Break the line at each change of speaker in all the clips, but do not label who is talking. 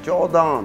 14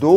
2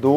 2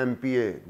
MPA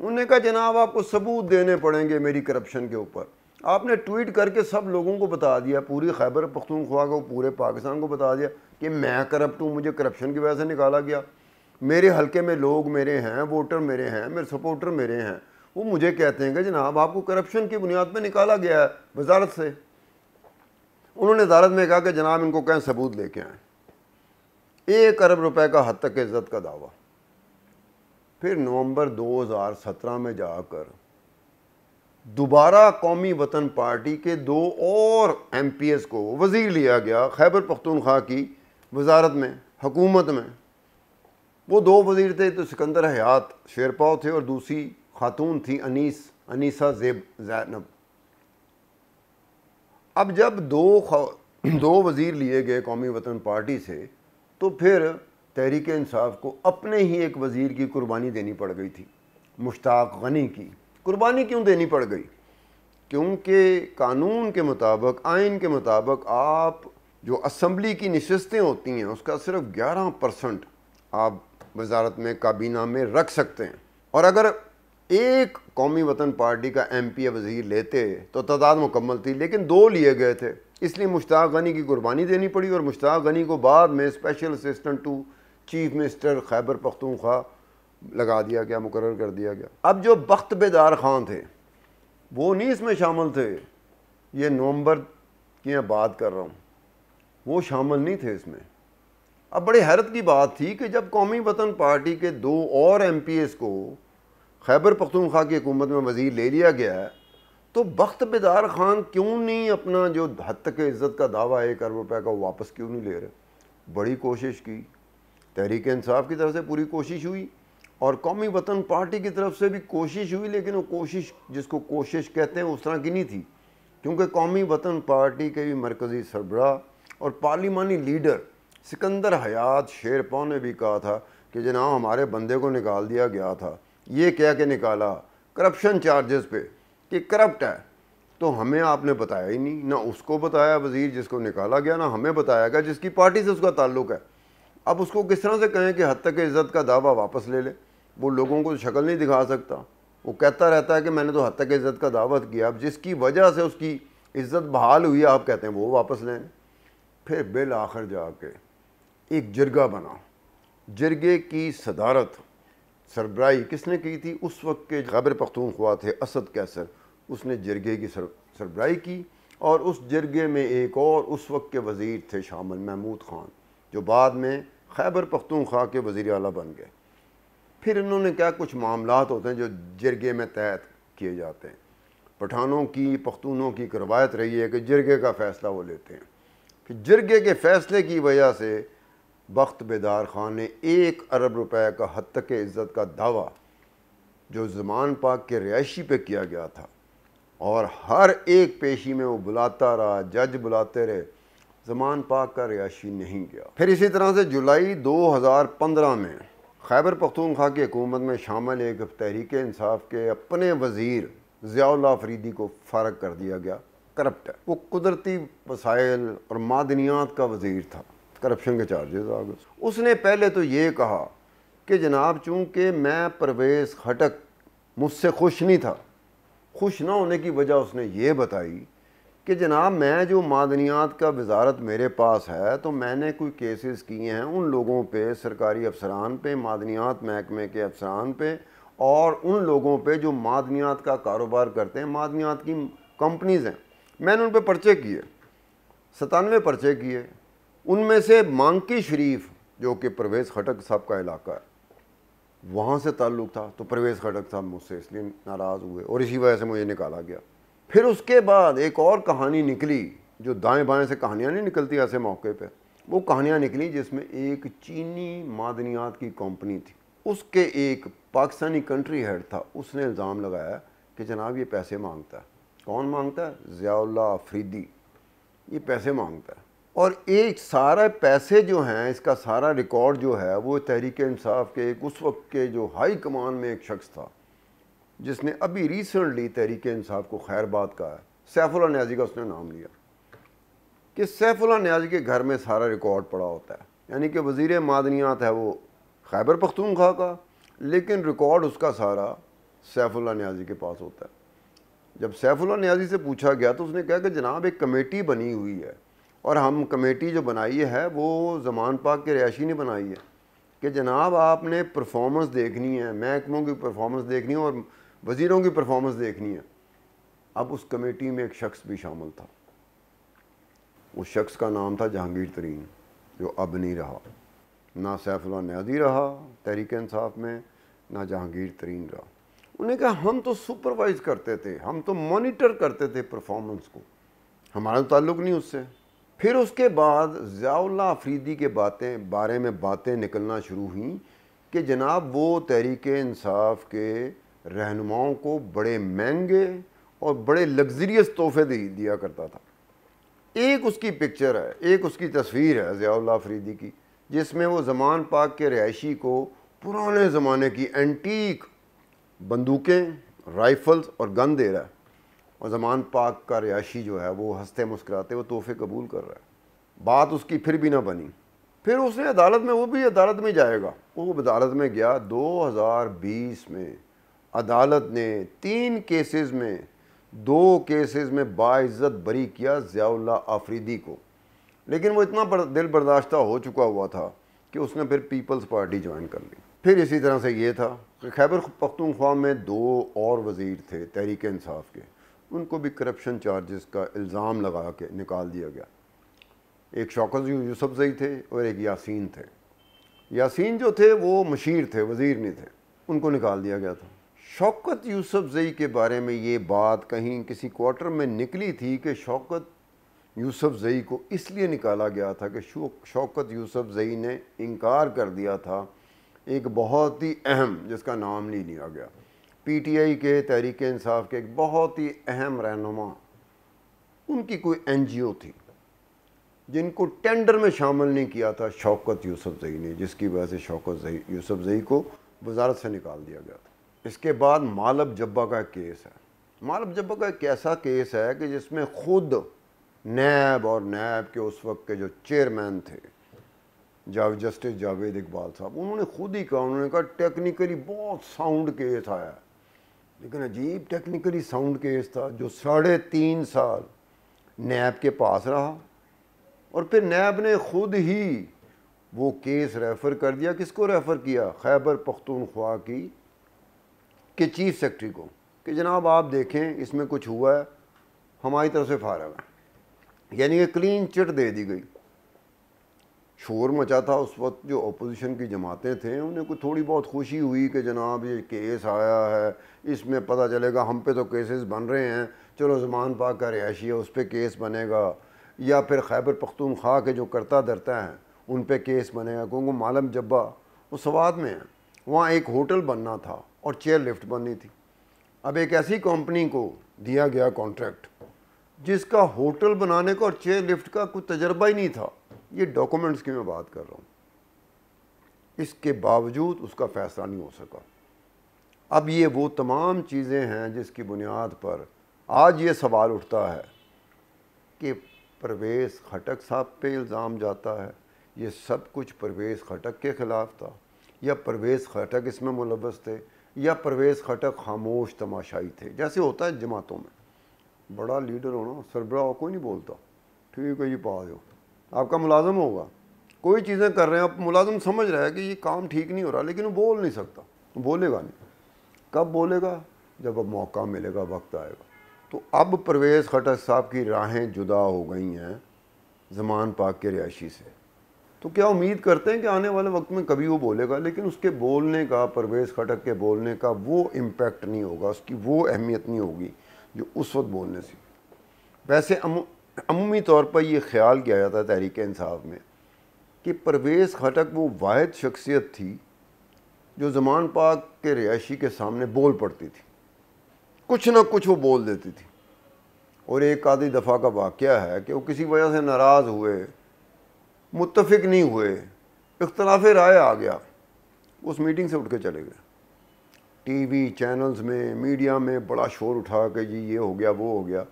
انہوں نے کہا جناب آپ کو ثبوت دینے پڑیں گے میری کرپشن کے اوپر. آپ نے ٹویٹ کر کے سب لوگوں کو بتا دیا, پوری خیبر پختونخوا کو, پورے پاکستان کو بتا دیا کہ میں کرپٹ ہوں, مجھے کرپشن کی وجہ سے نکالا گیا, میرے حلقے میں لوگ میرے ہیں, ووٹر میرے ہیں, میرے سپورٹر میرے ہیں, وہ مجھے کہتے ہیں کہ جناب آپ کو کرپشن کی بنیاد پہ نکالا گیا ہے وزارت سے. انہوں نے عدالت میں کہا کہ جناب ان کو کہیں ثبوت لے کے آئیں. 1 ارب روپے کا حد تک عزت کا دعویٰ. پھر نومبر 2017 میں جا کر دوبارہ قومی وطن پارٹی کے 2 اور ایم پی ایس کو وزیر لیا گیا خیبر پختونخوا کی وزارت میں, حکومت میں. وہ 2 وزیر تھے, تو سکندر حیات شیرپاؤ تھے اور دوسری خاتون تھی انیسہ زینب. اب جب 2 وزیر لیے گئے قومی وطن پارٹی سے, تو پھر تحریک انصاف کو اپنے ہی ایک وزیر کی قربانی دینی پڑ گئی تھی, مشتاق غنی کی. قربانی کیوں دینی پڑ گئی؟ کیونکہ قانون کے مطابق, آئین کے مطابق, آپ جو اسمبلی کی نشستیں ہوتی ہیں اس کا صرف 11% آپ وزارت میں, کابینہ میں رکھ سکتے ہیں. اور اگر ایک قومی وطن پارٹی کا ایم پی وزیر لیتے تو تعداد مکمل تھی, لیکن 2 لیے گئے تھے, اس لیے مشتاق غنی کی قربانی دینی پڑی. اور مشتاق غنی کو بعد میں special assistant to chief minister Khyber Pakhtunkhwa لگا دیا گیا, مقرر کر دیا گیا. اب جو بخت بیدار خان تھے وہ نہیں اس میں شامل تھے, یہ نومبر کی میں بات کر رہا ہوں, وہ شامل نہیں تھے اس میں. اب بڑی حیرت کی بات تھی کہ جب قومی وطن پارٹی کے 2 اور ایم پی ایس کو خیبر پختونخوا کی حکومت میں وزیر لے لیا گیا ہے, تو بخت بیدار خان کیوں نہیں اپنا جو حد تک عزت کا دعویٰ 1 ارب روپے کا واپس کیوں نہیں لے رہے؟ بڑی کوشش کی, تحریک انصاف کی طرف سے پوری کوشش ہوئی اور قومی وطن پارٹی کی طرف سے بھی کوشش ہوئی, لیکن وہ کوشش جس کو کوشش کہتے ہیں اس طرح کی نہیں تھی. کیونکہ قومی وطن پارٹی کے بھی مرکزی سربراہ اور پارلیمانی لیڈر سکندر حیات شیرپاؤ نے بھی کہا تھا کہ جناب ہمارے بندے کو نکال دیا گیا تھا. یہ کہہ کے نکالا کرپشن چارجز پہ کہ کرپٹ ہے, تو ہمیں آپ نے بتایا ہی نہیں, نہ اس کو بتایا وزیر جس کو نکالا گیا, نہ ہمیں بتایا گیا جس کی پارٹی سے اس کا تعلق ہے. اب اس کو کس طرح سے کہیں کہ حد تک عزت کا دعویٰ واپس لے لے؟ وہ لوگوں کو شکل نہیں دکھا سکتا, وہ کہتا رہتا ہے کہ میں نے تو حد تک عزت کا دعویٰ کیا. اب جس کی وجہ سے اس کی عزت بحال ہوئی آپ کہتے ہیں وہ واپس لیں. پھر بالآخر جا کے ایک جرگہ بنا. جرگے کی صدارت, سربراہی کس نے کی تھی؟ اس وقت کے خیبر پختونخوا تھے اسد کیسر, اس نے جرگے کی سربراہی کی. اور اس جرگے میں ایک اور اس وقت کے وزیر تھے شامل, محمود خان, جو بعد میں خیبر پختونخوا کے وزیر اعلیٰ بن گئے. پھر انہوں نے کیا, کچھ معاملات ہوتے ہیں جو جرگے میں طے کیے جاتے ہیں. پٹھانوں کی, پختونوں کی روایت رہی ہے کہ جرگے کا فیصلہ وہ لیتے ہیں. پھر جرگے کے فیصلے کی وجہ سے بخت بیدار خان نے 1 ارب روپے کا حد تک عزت کا دعویٰ جو زمان پاک کے رہائشی پہ کیا گیا تھا, اور ہر ایک پیشی میں وہ بلاتا رہا, جج بلاتے رہے, زمان پاک کا رہائشی نہیں گیا. پھر اسی طرح سے جولائی 2015 میں خیبر پختونخوا کی حکومت میں شامل ایک تحریک انصاف کے اپنے وزیر ضیاء اللہ افریدی کو فارغ کر دیا گیا. کرپٹ ہے, وہ قدرتی وسائل اور معدنیات کا وزیر تھا, کرپشن کے چارجز آ گئے. اس نے پہلے تو یہ کہا کہ جناب چونکہ میں پرویز خٹک مجھ سے خوش نہیں تھا. خوش نہ ہونے کی وجہ اس نے یہ بتائی کہ جناب میں جو معدنیات کا وزارت میرے پاس ہے, تو میں نے کوئی کیسز کیے ہیں ان لوگوں پہ, سرکاری افسران پہ, معدنیات محکمے کے افسران پہ, اور ان لوگوں پہ جو معدنیات کا کاروبار کرتے ہیں, معدنیات کی کمپنیز ہیں, میں نے ان پہ پرچے کیے, 97 پرچے کیے. ان میں سے مانکی شریف جو کہ پرویز خٹک صاحب کا علاقہ ہے, وہاں سے تعلق تھا, تو پرویز خٹک صاحب مجھ سے اس لیے ناراض ہوئے اور اسی وجہ سے مجھے نکالا گیا. پھر اس کے بعد ایک اور کہانی نکلی, جو دائیں بائیں سے کہانیاں نہیں نکلتی ایسے موقع پہ, وہ کہانیاں نکلی جس میں ایک چینی معدنیات کی کمپنی تھی, اس کے ایک پاکستانی کنٹری ہیڈ تھا, اس نے الزام لگایا کہ جناب یہ پیسے مانگتا ہے. کون مانگتا ہے؟ ضیاء اللہ افریدی, یہ پیسے مانگتا ہے. اور ایک سارا پیسے جو ہیں, اس کا سارا ریکارڈ جو ہے وہ تحریک انصاف کے ایک اس وقت کے جو ہائی کمان میں ایک شخص تھا, جس نے ابھی ریسنٹلی تحریک انصاف کو خیر بات کہا ہے, سیف اللہ نیازی کا اس نے نام لیا, کہ سیف اللہ نیازی کے گھر میں سارا ریکارڈ پڑا ہوتا ہے. یعنی کہ وزیر معدنیات ہے وہ خیبر پختونخوا کا, لیکن ریکارڈ اس کا سارا سیف اللہ نیازی کے پاس ہوتا ہے۔ جب سیف اللہ نیازی سے پوچھا گیا تو اس نے کہا کہ جناب ایک کمیٹی بنی ہوئی ہے، اور ہم کمیٹی جو بنائی ہے وہ زمان پاک کے رہائشی نے بنائی ہے، کہ جناب آپ نے پرفارمنس دیکھنی ہے، محکموں کی پرفارمنس دیکھنی ہے اور وزیروں کی پرفارمنس دیکھنی ہے۔ اب اس کمیٹی میں ایک شخص بھی شامل تھا، اس شخص کا نام تھا جہانگیر ترین، جو اب نہیں رہا۔ نہ سیف اللہ نیازی رہا تحریک انصاف میں، نہ جہانگیر ترین رہا۔ انہوں نے کہا ہم تو سپروائز کرتے تھے، ہم تو مانیٹر کرتے تھے پرفارمنس کو، ہمارا تعلق نہیں اس سے۔ پھر اس کے بعد ضیاء اللہ آفریدی کے بارے میں باتیں نکلنا شروع ہوئیں کہ جناب وہ تحریک انصاف کے رہنماؤں کو بڑے مہنگے اور بڑے لگزریس تحفے دیا کرتا تھا۔ ایک اس کی پکچر ہے، ایک اس کی تصویر ہے ضیاء اللہ آفریدی کی، جس میں وہ زمان پاک کے رہائشی کو پرانے زمانے کی اینٹیک بندوقیں، رائفلز اور گن دے رہا ہے، اور زمان پاک کا رہائشی جو ہے وہ ہنستے مسکراتے وہ تحفے قبول کر رہا ہے۔ بات اس کی پھر بھی نہ بنی۔ پھر اس نے عدالت میں، وہ بھی عدالت میں جائے گا، وہ عدالت میں گیا 2020 میں۔ عدالت نے 3 کیسز میں 2 کیسز میں باعزت بری کیا ضیاء اللہ آفریدی کو، لیکن وہ اتنا دل برداشتہ ہو چکا ہوا تھا کہ اس نے پھر پیپلز پارٹی جوائن کر لی۔ پھر اسی طرح سے یہ تھا کہ خیبر پختونخوا میں 2 اور وزیر تھے تحریک انصاف کے، ان کو بھی کرپشن چارجز کا الزام لگا کے نکال دیا گیا۔ ایک شوکت یوسف زئی تھے اور ایک یاسین تھے۔ یاسین جو تھے وہ مشیر تھے، وزیر نہیں تھے، ان کو نکال دیا گیا تھا۔ شوکت یوسف زئی کے بارے میں یہ بات کہیں کسی کوارٹر میں نکلی تھی کہ شوکت یوسف زئی کو اس لیے نکالا گیا تھا کہ شوکت یوسف زئی نے انکار کر دیا تھا ایک بہت ہی اہم، جس کا نام نہیں لیا گیا، پی ٹی آئی کے تحریک انصاف کے ایک بہت ہی اہم رہنما، ان کی کوئی این جی او تھی جن کو ٹینڈر میں شامل نہیں کیا تھا شوکت یوسف زئی نے، جس کی وجہ سے شوکت یوسف زئی کو وزارت سے نکال دیا گیا تھا۔ اس کے بعد مالب جبہ کا ایک کیس ہے۔ مالب جبہ کا ایک ایسا کیس ہے کہ جس میں خود نیب اور نیب کے اس وقت کے جو چیئرمین تھے جسٹس جاوید اقبال صاحب، انہوں نے خود ہی کہا، انہوں نے کہا ٹیکنیکلی بہت ساؤنڈ کیس آیا ہے، لیکن عجیب ٹیکنیکلی ساؤنڈ کیس تھا جو 3.5 سال نیب کے پاس رہا، اور پھر نیب نے خود ہی وہ کیس ریفر کر دیا۔ کس کو ریفر کیا؟ خیبر پختونخوا کی کے چیف سیکرٹری کو، کہ جناب آپ دیکھیں اس میں کچھ ہوا ہے، ہماری طرف سے فارغ ہے، یعنی کہ کلین چٹ دے دی گئی۔ شور مچا تھا اس وقت، جو اپوزیشن کی جماعتیں تھیں انہیں کوئی تھوڑی بہت خوشی ہوئی کہ جناب یہ کیس آیا ہے، اس میں پتہ چلے گا ہم پہ تو کیسز بن رہے ہیں، چلو زمان پاک کا رہائشی ہے اس پہ کیس بنے گا، یا پھر خیبر پختونخوا کے جو کرتا درتا ہیں ان پہ کیس بنے گا، کیونکہ مالم جبہ وہ سوات میں ہے، وہاں ایک ہوٹل بننا تھا اور چیئر لفٹ بننی تھی۔ اب ایک ایسی کمپنی کو دیا گیا کانٹریکٹ جس کا ہوٹل بنانے کا اور چیئر لفٹ کا کوئی تجربہ ہی نہیں تھا، یہ ڈاکومنٹس کی میں بات کر رہا ہوں، اس کے باوجود اس کا فیصلہ نہیں ہو سکا۔ اب یہ وہ تمام چیزیں ہیں جس کی بنیاد پر آج یہ سوال اٹھتا ہے کہ پرویز خٹک صاحب پہ الزام جاتا ہے، یہ سب کچھ پرویز خٹک کے خلاف تھا، یا پرویز خٹک اس میں ملوث تھے، یا پرویز خٹک خاموش تماشائی تھے، جیسے ہوتا ہے جماعتوں میں۔ بڑا لیڈر ہونا، سربراہ ہو، کوئی نہیں بولتا، ٹھیک ہے یہ پا جاؤ، آپ کا ملازم ہوگا، کوئی چیزیں کر رہے ہیں، اب ملازم سمجھ رہا ہے کہ یہ کام ٹھیک نہیں ہو رہا، لیکن وہ بول نہیں سکتا، بولے گا نہیں۔ کب بولے گا؟ جب اب موقع ملے گا، وقت آئے گا۔ تو اب پرویز خٹک صاحب کی راہیں جدا ہو گئی ہیں زمان پاک کے رہائشی سے، تو کیا امید کرتے ہیں کہ آنے والے وقت میں کبھی وہ بولے گا، لیکن اس کے بولنے کا، پرویز خٹک کے بولنے کا وہ امپیکٹ نہیں ہوگا، اس کی وہ اہمیت نہیں ہوگی جو اس وقت بولنے سے۔ ویسے عمومی طور پر یہ خیال کیا جاتا ہے تحریک انصاف میں کہ پرویز خٹک وہ واحد شخصیت تھی جو زمان پاک کے رہائشی کے سامنے بول پڑتی تھی، کچھ نہ کچھ وہ بول دیتی تھی۔ اور ایک آدھی دفعہ کا واقعہ ہے کہ وہ کسی وجہ سے ناراض ہوئے، متفق نہیں ہوئے، اختلاف رائے آ گیا، اس میٹنگ سے اٹھ کے چلے گئے۔ ٹی وی چینلز میں، میڈیا میں بڑا شور اٹھا کہ جی یہ ہو گیا وہ ہو گیا،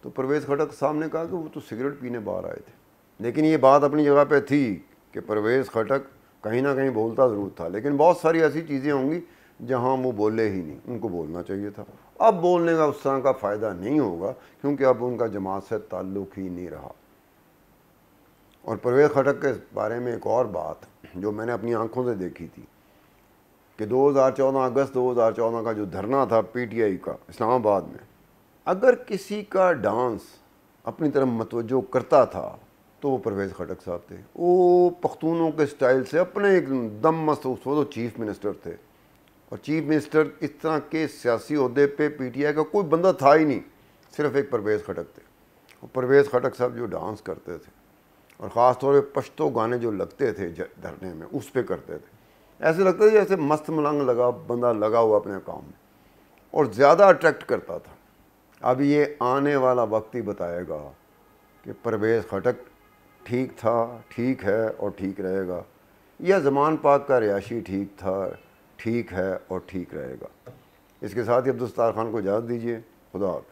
تو پرویز خٹک صاحب نے کہا کہ وہ تو سگریٹ پینے باہر آئے تھے۔ لیکن یہ بات اپنی جگہ پہ تھی کہ پرویز خٹک کہیں نہ کہیں بولتا ضرور تھا، لیکن بہت ساری ایسی چیزیں ہوں گی جہاں وہ بولے ہی نہیں، ان کو بولنا چاہیے تھا۔ اب بولنے کا اس طرح کا فائدہ نہیں ہوگا کیونکہ اب ان کا جماعت سے تعلق ہی نہیں رہا۔ اور پرویز خٹک کے بارے میں ایک اور بات جو میں نے اپنی آنکھوں سے دیکھی تھی کہ 2014 اگست 2014 کا جو دھرنا تھا پی ٹی آئی کا اسلام آباد میں، اگر کسی کا ڈانس اپنی طرف متوجہ کرتا تھا تو وہ پرویز خٹک صاحب تھے۔ وہ پختونوں کے سٹائل سے اپنے ایک دم مست، اس وقت چیف منسٹر تھے، اور چیف منسٹر اس طرح کے سیاسی عہدے پہ پی ٹی آئی کا کوئی بندہ تھا ہی نہیں، صرف ایک پرویز خٹک تھے۔ اور پرویز خٹک صاحب جو ڈانس کرتے تھے اور خاص طور پہ پشتو گانے جو لگتے تھے دھرنے میں، اس پہ کرتے تھے، ایسے لگتا تھا جیسے مست ملنگ لگا بندہ لگا ہوا اپنے کام میں، اور زیادہ اٹریکٹ کرتا تھا۔ اب یہ آنے والا وقت ہی بتائے گا کہ پرویز خٹک ٹھیک تھا، ٹھیک ہے اور ٹھیک رہے گا، یا زمان پاک کا رہائشی ٹھیک تھا، ٹھیک ہے اور ٹھیک رہے گا۔ اس کے ساتھ ہی عبدالستار خان کو اجازت دیجیے۔ خدا حافظ۔